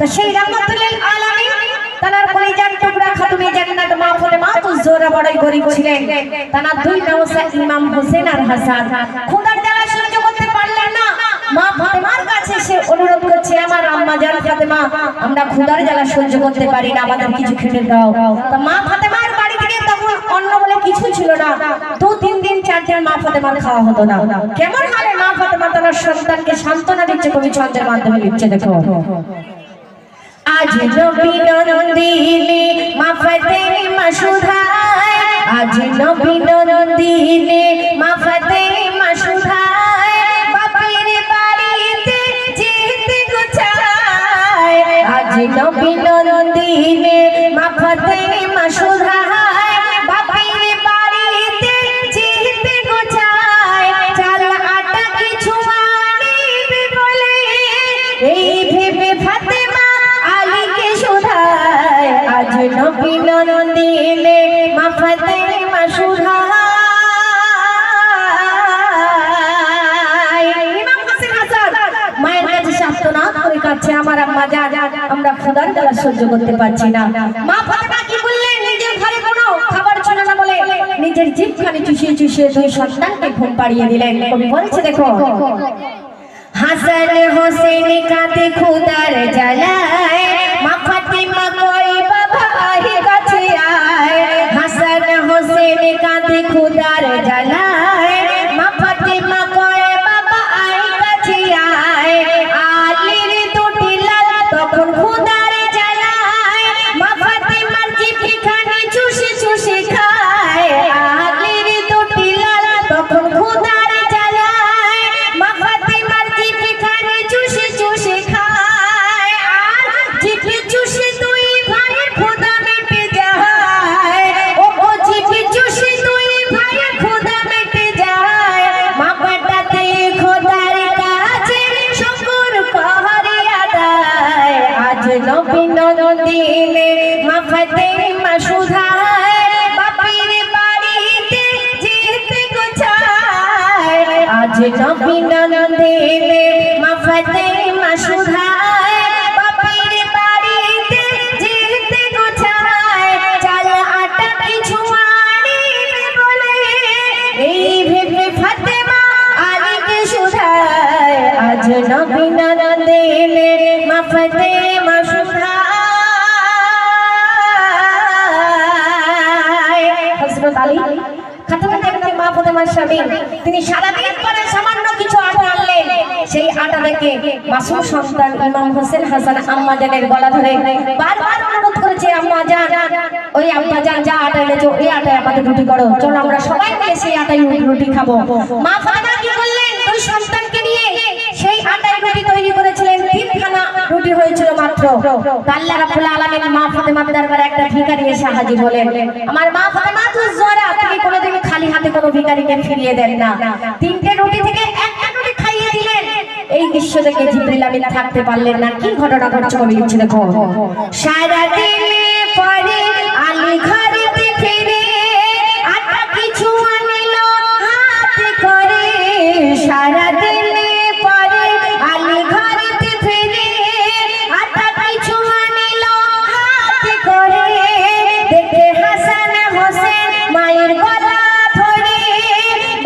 তো সেই রাহমাতুল আলামিন তানার কলিজার টুকরা খাতুনে জান্নাত মা ফাতেমা জোরা বড়ই গরীব ছিলেন। তানার দুই নওসা ইমাম হোসেন আর হাসান খোদার জ্বালা সহ্য করতে পারলেন না। মা ফাতেমার কাছে সে অনুরোধ করছে, আমার আম্মা জান ফাতেমা, আমরা খোদার জ্বালা সহ্য করতে পারি না, আমাদের কিছু খেতে দাও। তো মা ফাতেমার বাড়ি থেকে তখন অন্ন বলে কিছু ছিল না। 2-3 দিন 4 দিন মা ফাতেমার খাওয়া হতো না। কেমন হালে মা ফাতেমা তার সন্তানকে সান্ত্বনা দিচ্ছে, কবি ছন্দের মাধ্যমে লিখছে, দেখো। আজ নবী নন্দিনী মা ফাতেমা সুধায়, আজ নবী নন্দিনী মা ফাতেমা সুধায়, বাপের বাড়িতে যেতে গোছায়। আজ নবী নন্দিনী মা ফাতেমা সুধায়, বাপের বাড়িতে যেতে গোছায়। চাল আটা কিছু আনিবে বলে এই ভেবে ফাতেমা আজ নবী নন্দিনী মা ফাতেমা সুধায়। ইমাম হোসেন হাসান মায়ের কাছে সান্তনা করে কাছে, আমার আম্মা জান, আমরা খোদার জ্বালা সহ্য করতে পারছি না। মা ফাতেমা কি বললেন, নিজের ঘরে কোনো খাবার ছিল না বলে নিজের জিভখানে চুষিয়ে চুষিয়ে দুই সন্তানকে ঘুম পাড়িয়ে দিলেন। কবি বলছে, দেখো। হাসান হোসেন কাঁদে খোদার জ্বালায়, মা ফাতেমা কয় বাবা আয় কাছে আয়। হাসান হোসেন কাঁদে খোদার জ্বালায়, মা ফাতেমা কয় বাবা আয় কাছে আয়। আলীর দুটি লাল তখন খোদার জ্বালায়, মা ফাতেমার জিভখানে চুষে চুষে খায়। আলীর দুটি লাল তখন খোদার জ্বালায়, মা ফাতেমার জিভখানে চুষে চুষে খায়। আর জিভে চুষে দুই ভাইয়ের ক্ষুধা মেটে যায়, ও জিভে চুষে দুই ভাইয়ের ক্ষুধা মেটে যায়। মা পাটাতে খোদার কাছে শুকর করে আদায়। আজ নবী নন্দিনী মা ফাতেমা সুধায়, বাপের বাড়িতে যেতে গোছায়। আজ নবী নন্দিনী মা ফাতেমা সুধায়, বাপের বাড়িতে যেতে গোছায়। চাল আটা কিছু আনিবে বলে এই ভেবে ফাতেমা আলীকে সুধায়। আজ নবী নন্দিনী মা ফাতেমা সুধায়। হযরত আলী খাতুনে জান্নাত মা ফাতেমার স্বামী, তিনি সারাদিন পরে সামান্য কিছু আটা আনলেন। সেই আটা থেকে মাসুম সন্তান ইমাম হোসেন হাসান আম্মা জানের গলা ধরে বারবার অনুরোধ করেছে, আম্মা জান, ওই আম্মা জান যা আটা এনেছো এই আটায় আমাদের রুটি করো, চলো আমরা সবাই মিলে সেই আটায় রুটি খাবো। মা ফাতেমা কি করলেন, দুই সন্তানকে নিয়ে সেই আটায় রুটি তৈরি করেছিলেন। 3খানা রুটি হয়েছিল মাত্র। আল্লাহ রাব্বুল আলামিন মা ফাতেমার দরবারে একটা ভিখারি এসে হাজির হলেন। আমার মা ফাতেমা জোরা, তিনি কোনোদিন খালি হাতে কোনো ভিখারিকে ফিরিয়ে দেন না। 3টে রুটি থেকে একটা রুটি খাইয়ে দিলেন। এই দৃশ্য দেখে জিবরিল আমিন থাকতে পারলেন না। কি ঘটনা ঘটছে কবি লিখছে দেখো। সারা দিনে পরে আলী ঘরেতে ফিরে আটা কিছু আনিলো হাতে করে। সারা দিনে পরে আলী ঘরেতে ফিরে আটা কিছু আনিলো হাতে করে। দেখে হাসান হোসেন মায়ের গলা ধরে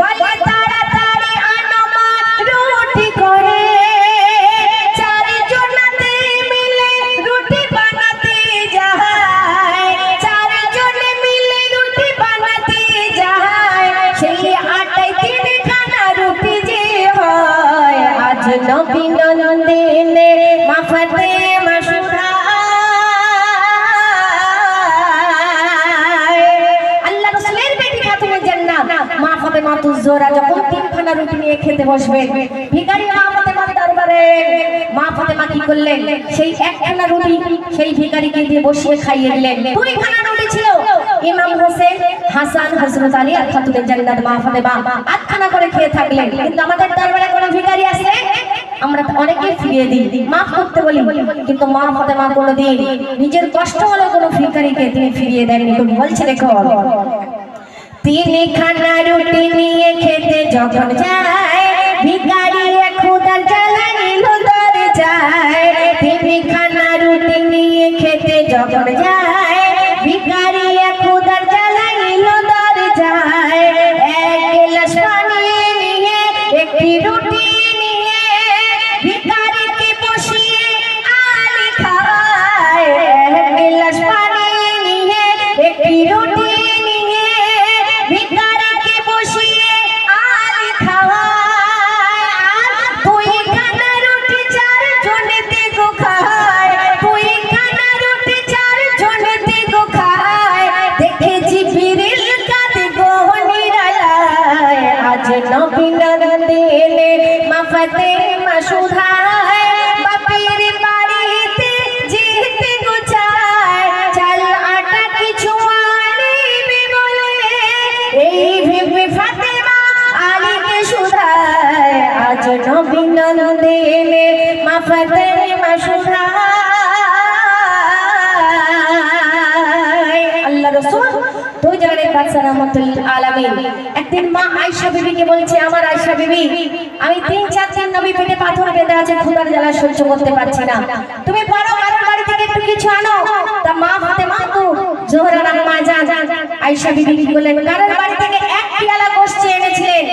বলে তাড়াতাড়ি আনো মা রুটি করে। চারজনাতে মিলে রুটি বানাতে যায়, চারজনে মিলে রুটি বানাতে যায়। সেই আটায় তিনখানা রুটি যে হয়। আজ নবী নন্দিনে মা ফাতেমা আল্লাহ রাসূলের বেটি খাতুনে জান্নাত মা ফাতেমা তুজোরা যখন তিনখানা রুটি নিয়ে খেতে বসবে, ভিখারি মা ফাতেমার দরবারে মা ফাতেমা কি করলেন? সেই একখানা রুটি সেই ভিখারিকে দিয়ে বসিয়ে খাইয়ে দিলেন। দুইখানা রুটি ছিল। ইমাম হোসেন, হাসান, হযরত আলী আর খাতুনে জান্নাত মা ফাতেমা আটখানা করে খেয়ে থাকলেন। কিন্তু আমাদের দরবারে কোনো ভিখারি আসলে আমরা অনেকে ফিরিয়ে দিই, মাফ করতে বলি, কিন্তু মা ফাতেমা কোনোদিন নিজের কষ্ট হলে কোনো ভিখারিকে তিনি ফিরিয়ে দেননি। তুমি বলছে দেখো, তিনখানা রুটি নিয়ে খেতে যখন যায় ভিখারি ক্ষুধার জ্বালায় নিলুদারে যায়। তিনখানা রুটি নিয়ে খেতে যখন যায় ভিখারি ক্ষুধার জ্বালায় নিলুদারে যায়। এক গ্লাস পানি নিয়ে একটি রুটি নিয়ে ভিখারিকে বসিয়ে আলী খাওয়ায়। এক গ্লাস পানি নিয়ে একটি রুটি নিয়ে ভিখারিকে বসিয়ে আলী খাওয়ায়। দুইখানা রুটি চারজনেতে গো খায়, দুইখানা রুটি চারজনেতে গো খায়। দেখে জিবরিল কাঁদে গো নিরালায়। আজ নবী নন্দিনে মা ফাতেমা সুধায় বাপের বাড়িতে যেতে গো চায়। চাল আটা কিছু আনিবে বলে এই ভেবে ফাতেমা আলীকে সুধায়। আজ নবী নন্দিনে মা ফাতেমা সুধায়। আল্লাহ রাসূল দুই জানের বাদশা রাহমাতুল আলামিন একদিন মা আয়েশা বিবিকে বলছে, আমার আয়েশা বিবি, আমি 3-4 দিন নবী পেটে পাথর বেঁধে আছে, ক্ষুধার জ্বালা সহ্য করতে পারছি না, তুমি পারো কারোর বাড়ি থেকে একটু কিছু আনো। তা মা ফাতেমা তো জোহরা আম্মা জান আয়েশা বিবি কি বললেন, কারোর বাড়ি থেকে এক পেয়ালা গোশত এনেছিলেন,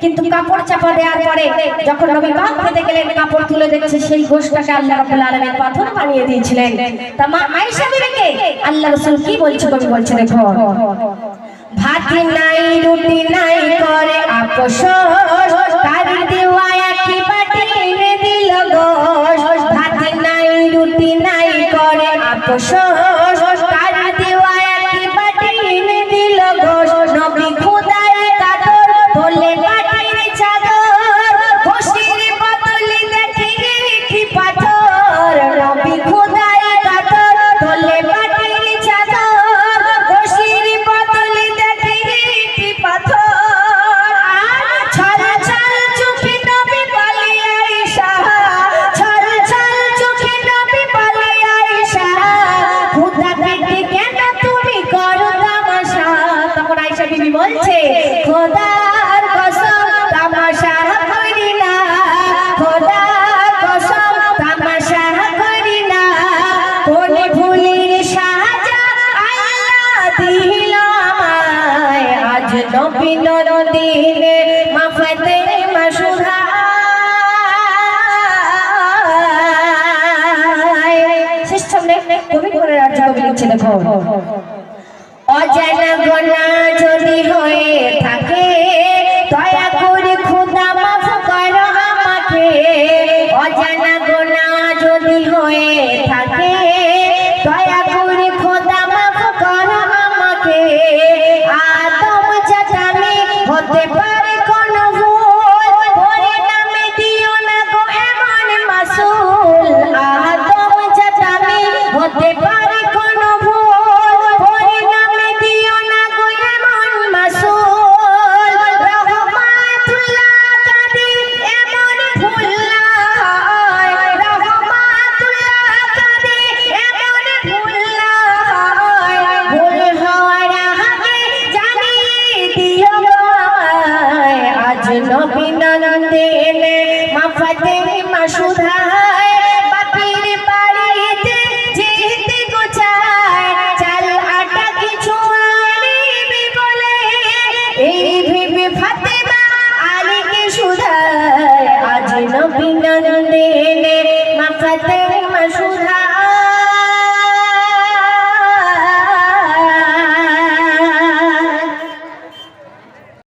কিন্তু কাপড় চাপা দেওয়ার পরে যখন নবী পাক খেতে গেলেন কাপড় তুলে দেখছে সেই গোশতটাকে আল্লাহ রাব্বুল আলামিন পাথর বানিয়ে দিয়েছিলেন। তা মা আয়েশা বিবিকে আল্লাহ রাসূল কি বলছে কবি বলছে দেখো, ভাত নাই রুটি নাই করে আপসোস, কারি দেওয়া একই বাটি এনে দিল গোশ। ভাত নাই রুটি নাই করে আপসোস, কারি দেওয়া একই বাটি এনে দিল গোশ। নবী খোদায় কাতর তোলে বাটির চাদর, গোশের বদলে দেখি কি পাথর। নবী খোদায় কাতর তোলে বাটির চাদর, গোশের বদলে দেখি কি পাথর। ছল ছল চোখে নবী বলে আয়েশা, ছল ছল চোখে নবী বলে আয়েশা, খোদা পেটে কেন তুমি করো তামাশা। তখন আয়েশা বিবি বলছে, খোদার কসম তামাশা করি না, খোদার কসম তামাশা করি না। কোন ভুলের সাজা আল্লাহ দিল আমায়। আজ নবী নন্দিনে মা ফাতেমা সুধায়। শেষ সামনে কবি করে রাজ্য কবি লিখছে দেখো, অজানা গোনা যদি হয়ে থাকে দয়া করে খোদা মাফ করো আমাকে। অজানা গোনা যদি হয়ে থাকে দয়া করে খোদা মাফ করো আমাকে। আদম জাতামি হতে পারে কোন ভুল, পরিণামে দিও না গো এমন মাসুল। আদম জাতামি হতে পারে কোন ভুল, পরিণামে দিও না গো এমন মাসুল। রহমাতুল্লাহ কাদের এমন ভুল না নন্দেন মা ফাতেমা সুধায় বাপির বাড়িতে যেতে গোছায় চাল আটা কিছু আনিবি বলে এই ভেবে ফাতেমা আলীকে সুধায় আজ নবী নন্দেন মা ফাতেমা